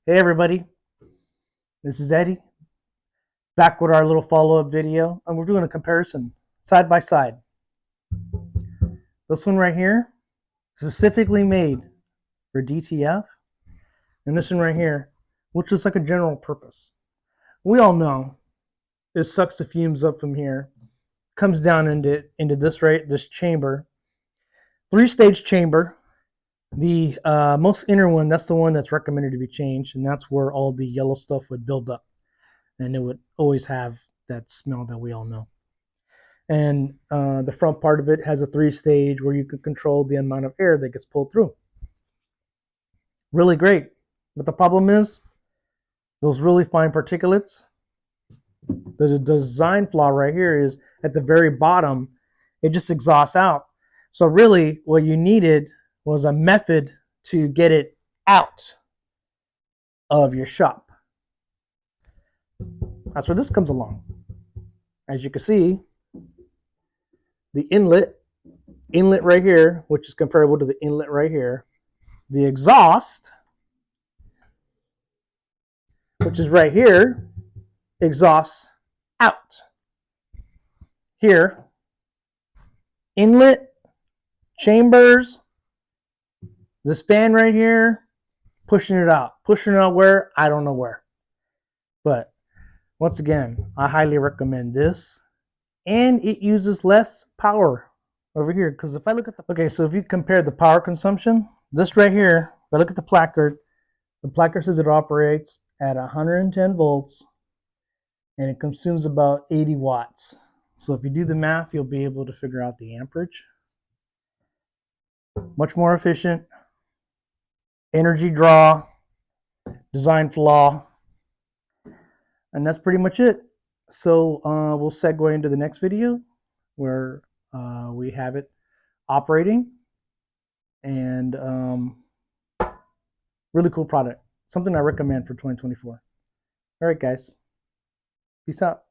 Hey everybody, this is Eddie, back with our little follow-up video, and we're doing a comparison side by side. This one right here, specifically made for DTF, and this one right here, which is like a general purpose. We all know it sucks the fumes up from here, comes down into this chamber, three-stage chamber. The most inner one, that's the one that's recommended to be changed, and that's where all the yellow stuff would build up, and it would always have that smell that we all know. And the front part of it has a three-stage where you can control the amount of air that gets pulled through. Really great. But the problem is those really fine particulates. The design flaw right here is at the very bottom, it just exhausts out. So really what you needed was a method to get it out of your shop. That's where this comes along. As you can see, the inlet right here, which is comparable to the inlet right here, the exhaust, which is right here, exhausts out. Here, inlet, chambers, this fan right here, pushing it out. Pushing it out where? I don't know where. But once again, I highly recommend this. And it uses less power over here. Because if I look at the... Okay, so if you compare the power consumption, this right here, if I look at the placard says it operates at 110 volts and it consumes about 80 watts. So if you do the math, you'll be able to figure out the amperage. Much more efficient. Energy draw, design flaw, and that's pretty much it. So we'll segue into the next video where we have it operating, and really cool product. Something I recommend for 2024. All right, guys. Peace out.